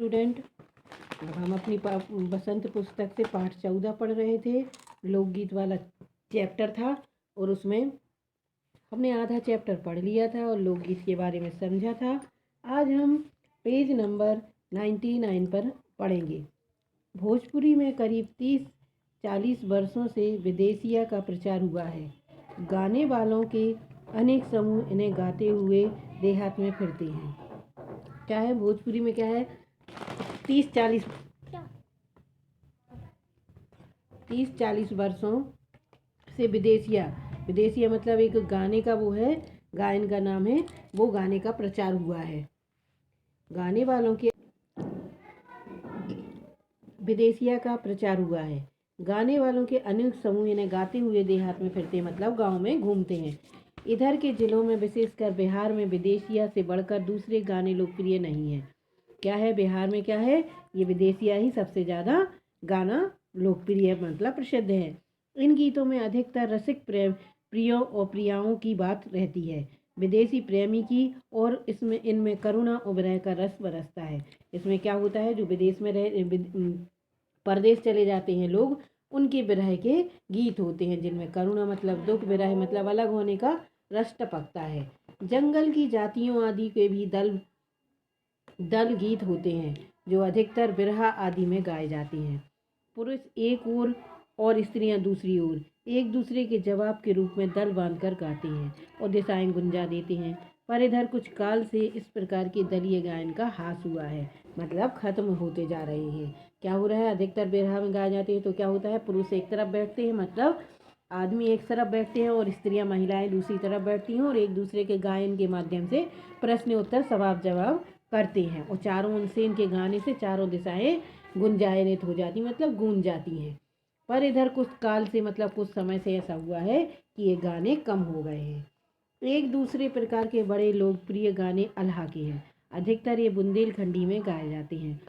Student. अब हम अपनी बसंत पुस्तक से पाठ 14 पढ़ रहे थे। लोकगीत वाला चैप्टर था और उसमें हमने आधा चैप्टर पढ़ लिया था और लोकगीत के बारे में समझा था। आज हम पेज नंबर 99 पर पढ़ेंगे। भोजपुरी में करीब 30-40 वर्षों से विदेशिया का प्रचार हुआ है। गाने वालों के अनेक समूह इन्हें गाते हुए देहात में फिरते हैं। क्या है भोजपुरी में? क्या है? 30-40 वर्षों से विदेशिया मतलब एक गाने का वो है, गायन का नाम है, वो गाने का प्रचार हुआ है। गाने वालों के विदेशिया का प्रचार हुआ है। गाने वालों के अनेक समूह इन्हें गाते हुए देहात में फिरते हैं, मतलब गांव में घूमते हैं। इधर के जिलों में विशेषकर बिहार में विदेशिया से बढ़कर दूसरे गाने लोकप्रिय नहीं है। क्या है बिहार में? क्या है? ये विदेशिया ही सबसे ज़्यादा गाना लोकप्रिय मतलब प्रसिद्ध है। इन गीतों में अधिकतर रसिक प्रियों और प्रियाओं की बात रहती है, विदेशी प्रेमी की, और इसमें इनमें करुणा और विरह का रस बरसता है। इसमें क्या होता है, जो विदेश में परदेश चले जाते हैं लोग, उनके विरह के गीत होते हैं जिनमें करुणा मतलब दुख, विरह मतलब अलग होने का रस टपकता है। जंगल की जातियों आदि के भी दल गीत होते हैं जो अधिकतर बिरहा आदि में गाए जाते हैं। पुरुष एक ओर और स्त्रियां दूसरी ओर एक दूसरे के जवाब के रूप में दल बांधकर गाते हैं और दिशाएं गुंजा देते हैं। पर इधर कुछ काल से इस प्रकार के दलीय गायन का ह्रास हुआ है, मतलब खत्म होते जा रहे हैं। क्या हो रहा है? अधिकतर बिरहा में गाए जाते हैं तो क्या होता है, पुरुष एक तरफ बैठते हैं, मतलब आदमी एक तरफ बैठते हैं और स्त्रियां महिलाएं दूसरी तरफ बैठती हैं और एक दूसरे के गायन के माध्यम से प्रश्न उत्तर सवाल जवाब करते हैं और चारों ओर से इनके गाने से चारों दिशाएं गुंजायनित हो जाती, मतलब गूंज जाती हैं। पर इधर कुछ काल से मतलब कुछ समय से ऐसा हुआ है कि ये गाने कम हो गए हैं। एक दूसरे प्रकार के बड़े लोकप्रिय गाने अल्लाह के हैं। अधिकतर ये बुंदेलखंडी में गाए जाते हैं।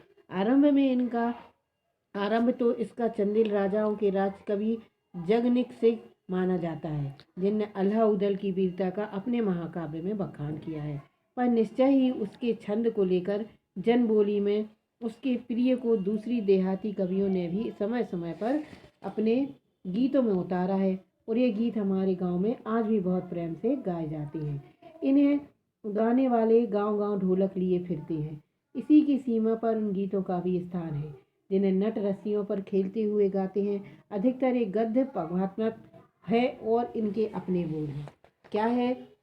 आरंभ तो इसका चंदेल राजाओं के राज कवि जगनिक से माना जाता है, जिनने अल्लाह उदल की वीरता का अपने महाकाव्य में बखान किया है। पर निश्चय ही उसके छंद को लेकर जनबोली में उसके प्रिय को दूसरी देहाती कवियों ने भी समय समय पर अपने गीतों में उतारा है और ये गीत हमारे गांव में आज भी बहुत प्रेम से गाए जाते हैं। इन्हें गाने वाले गांव गांव ढोलक लिए फिरते हैं। इसी की सीमा पर उन गीतों का भी स्थान है जिन्हें नट रस्सियों पर खेलते हुए गाते हैं। अधिकतर एक गद्य पद्यात्मक है और इनके अपने बोल हैं। क्या है?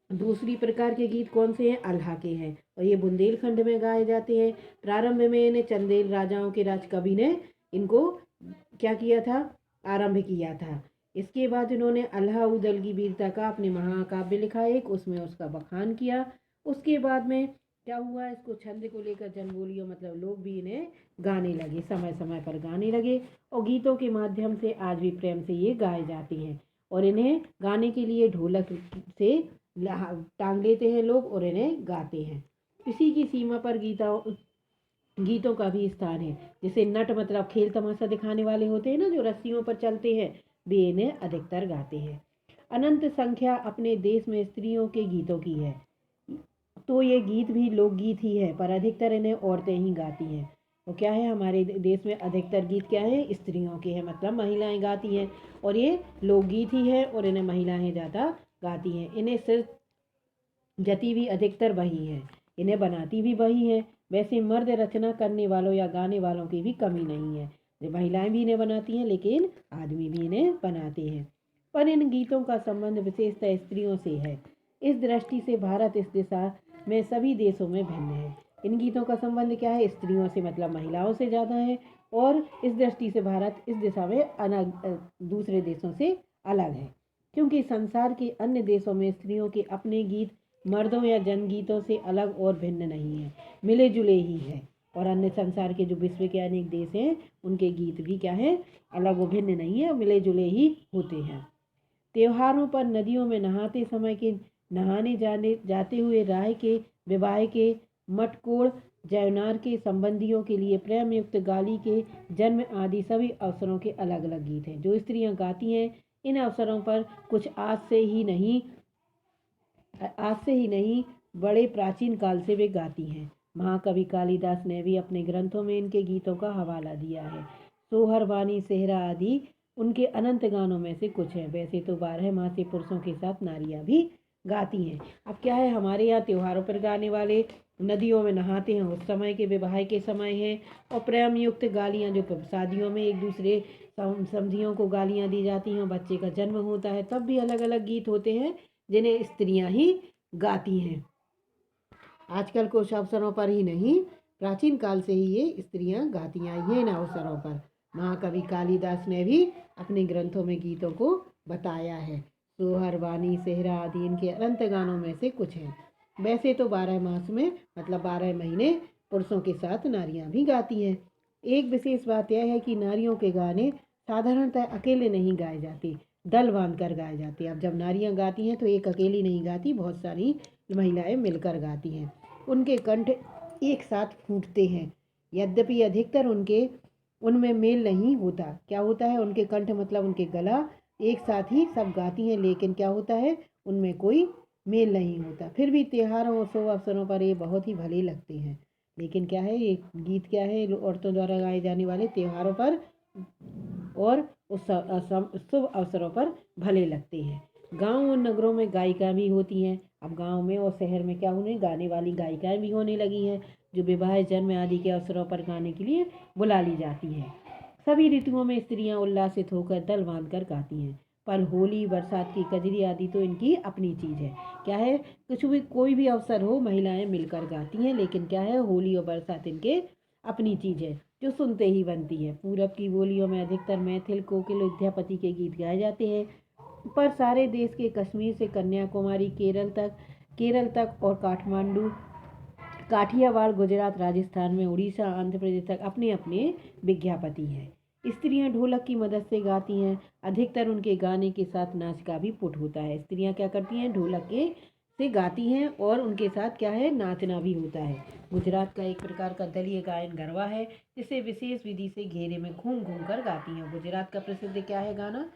दूसरी प्रकार के गीत कौन से हैं? अल्लाह के हैं और ये बुंदेलखंड में गाए जाते हैं। प्रारंभ में इन्हें चंदेल राजाओं के राज कवि ने इनको क्या किया था? आरंभ किया था। इसके बाद इन्होंने अल्लाह उदल की वीरता का अपने महाकाव्य लिखा एक, उसमें उसका बखान किया। उसके बाद में क्या हुआ, इसको छंद को लेकर जनबोलियों मतलब लोग भी इन्हें गाने लगे, समय समय पर गाने लगे और गीतों के माध्यम से आज भी प्रेम से ये गाए जाते हैं और इन्हें गाने के लिए ढोलक से टांग लेते हैं लोग और इन्हें गाते हैं। इसी की सीमा पर गीतों का भी स्थान है। जैसे नट मतलब खेल तमाशा दिखाने वाले होते हैं ना, जो रस्सियों पर चलते हैं, वे इन्हें अधिकतर गाते हैं। अनंत संख्या अपने देश में स्त्रियों के गीतों की है, तो ये गीत भी लोकगीत ही है, पर अधिकतर इन्हें औरतें ही गाती हैं। तो क्या है, हमारे देश में अधिकतर गीत क्या है? स्त्रियों के हैं, मतलब महिलाएं गाती हैं और ये लोकगीत ही है और इन्हें महिलाएं ज़्यादा गाती हैं। इन्हें सिर्फ जती भी अधिकतर वही है, इन्हें बनाती भी वही है। वैसे मर्द रचना करने वालों या गाने वालों की भी कमी नहीं है, महिलाएं भी इन्हें बनाती हैं लेकिन आदमी भी इन्हें बनाते हैं। पर इन गीतों का संबंध विशेषतः स्त्रियों से है। इस दृष्टि से भारत इस दिशा में सभी देशों में भिन्न है। इन गीतों का संबंध क्या है? स्त्रियों से मतलब महिलाओं से ज़्यादा है और इस दृष्टि से भारत इस दिशा में दूसरे देशों से अलग है, क्योंकि संसार के अन्य देशों में स्त्रियों के अपने गीत मर्दों या जनगीतों से अलग और भिन्न नहीं है, मिले जुले ही है। और अन्य संसार के जो विश्व के अनेक देश हैं उनके गीत भी क्या है? अलग और भिन्न नहीं है, मिले जुले ही होते हैं। त्योहारों पर नदियों में नहाते समय के नहाने जाते हुए राह के विवाह के मटकोड़ जयनार के संबंधियों के लिए प्रेम युक्त गाली के जन्म आदि सभी अवसरों के अलग अलग गीत हैं जो स्त्रियां गाती हैं। इन अवसरों पर कुछ आज से ही नहीं बड़े प्राचीन काल से वे गाती हैं। महाकवि कालिदास ने भी अपने ग्रंथों में इनके गीतों का हवाला दिया है। सोहर, वाणी, सेहरा आदि उनके अनंत गानों में से कुछ हैं। वैसे तो 12 मासी पुरुषों के साथ नारियां भी गाती हैं। अब क्या है, हमारे यहाँ त्योहारों पर गाने वाले नदियों में नहाते हैं, उस समय के विवाह के समय है। और प्रेम युक्त गालियाँ जो शादियों में एक दूसरे समधियों को गालियाँ दी जाती हैं, बच्चे का जन्म होता है, तब भी अलग अलग गीत होते हैं जिन्हें स्त्रियां ही गाती हैं। आजकल कुछ अवसरों पर ही नहीं, प्राचीन काल से ही ये स्त्रियां गाती आई हैं इन अवसरों पर। महाकवि कालिदास ने भी अपने ग्रंथों में गीतों को बताया है। सोहर, वाणी, सेहरा आदि इनके अनंत गानों में से कुछ हैं। वैसे तो 12 मास में मतलब 12 महीने पुरुषों के साथ नारियां भी गाती हैं। एक विशेष बात यह है कि नारियों के गाने साधारणतः अकेले नहीं गाए जाते, दल बांध कर गाए जाते हैं। अब जब नारियां गाती हैं तो एक अकेली नहीं गाती, बहुत सारी महिलाएं मिलकर गाती हैं। उनके कंठ एक साथ फूटते हैं, यद्यपि अधिकतर उनमें मेल नहीं होता। क्या होता है, उनके कंठ मतलब उनके गला एक साथ ही सब गाती हैं, लेकिन क्या होता है, उनमें कोई मेल नहीं होता। फिर भी त्योहारों और शुभ अवसरों पर ये बहुत ही भले लगते हैं। लेकिन क्या है, ये गीत क्या है, औरतों द्वारा गाए जाने वाले त्योहारों पर और उस शुभ अवसरों पर भले लगते हैं। गांव और नगरों में गायिका भी होती हैं। अब गांव में और शहर में क्या होने, गाने वाली गायिकाएं भी होने लगी हैं, जो विवाह, जन्म आदि के अवसरों पर गाने के लिए बुला ली जाती हैं। सभी ऋतुओं में स्त्रियां उल्लासित होकर दल बांध कर गाती हैं। पर होली, बरसात की कजरी आदि तो इनकी अपनी चीज़ है। क्या है, कुछ भी कोई भी अवसर हो, महिलाएं मिलकर गाती हैं। लेकिन क्या है, होली और बरसात इनके अपनी चीज़ है, जो सुनते ही बनती है। पूरब की बोलियों में अधिकतर मैथिल, कोकिल, विद्यापति के गीत गाए जाते हैं। पर सारे देश के कश्मीर से कन्याकुमारी, केरल तक और काठमांडू, काठियावाड़, गुजरात, राजस्थान में, उड़ीसा, आंध्र प्रदेश तक अपने अपने विज्ञापति हैं। स्त्रियां ढोलक की मदद से गाती हैं। अधिकतर उनके गाने के साथ नाच का भी पुट होता है। स्त्रियां क्या करती हैं, ढोलक के से गाती हैं और उनके साथ क्या है, नाचना भी होता है। गुजरात का एक प्रकार का दलीय गायन गरबा है, जिसे विशेष विधि से घेरे में घूम घूम कर गाती हैं। गुजरात का प्रसिद्ध क्या है गाना,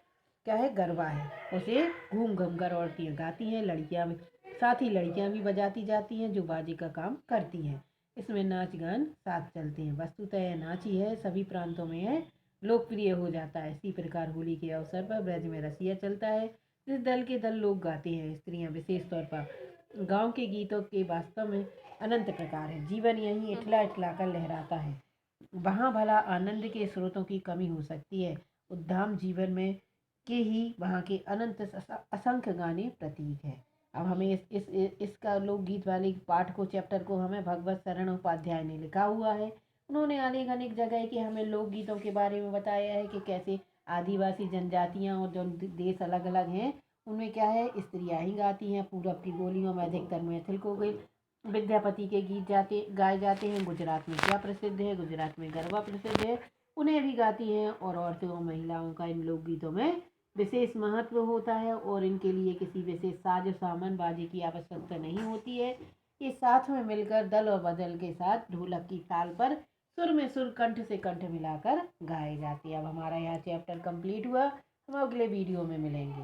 क्या है, गरबा है। उसे घूम घूम कर औरतें गाती हैं, लड़कियां, साथ ही लड़कियां भी बजाती जाती हैं, जो बाजे का काम करती हैं। इसमें नाच गान साथ चलते हैं। वस्तुतः यह नाच ही है, सभी प्रांतों में यह लोकप्रिय हो जाता है। इसी प्रकार होली के अवसर पर ब्रज में रसिया चलता है, जिस दल के दल लोग गाते हैं। स्त्रियां विशेष तौर पर गाँव के गीतों के वास्तव में अनंत प्रकार है। जीवन यहीं इठला इठला कर लहराता है, वहाँ भला आनंद के स्रोतों की कमी हो सकती है। उद्दाम जीवन में के ही वहाँ के अनंत असंख्य गाने प्रतीक है। अब हमें इसका लोकगीत वाले पाठ को, चैप्टर को हमें भगवत शरण उपाध्याय ने लिखा हुआ है। उन्होंने अनेक अनेक जगह के हमें लोकगीतों के बारे में बताया है कि कैसे आदिवासी जनजातियाँ और जो देश अलग अलग हैं, उनमें क्या है, स्त्रियाँ ही गाती हैं। पूरब की बोलियों में अधिकतर मैथिल, कोकिल, विद्यापति के गीत गाए जाते हैं। गुजरात में क्या प्रसिद्ध है, गुजरात में गरबा प्रसिद्ध है, उन्हें भी गाती हैं। और औरतों और महिलाओं का इन लोकगीतों में विशेष महत्व होता है और इनके लिए किसी विशेष साज सामान बाजे की आवश्यकता नहीं होती है। ये साथ में मिलकर दल और बदल के साथ ढोलक की ताल पर सुर में सुर, कंठ से कंठ मिलाकर गाए जाते हैं। अब हमारा यहाँ चैप्टर कंप्लीट हुआ, हम अगले वीडियो में मिलेंगे।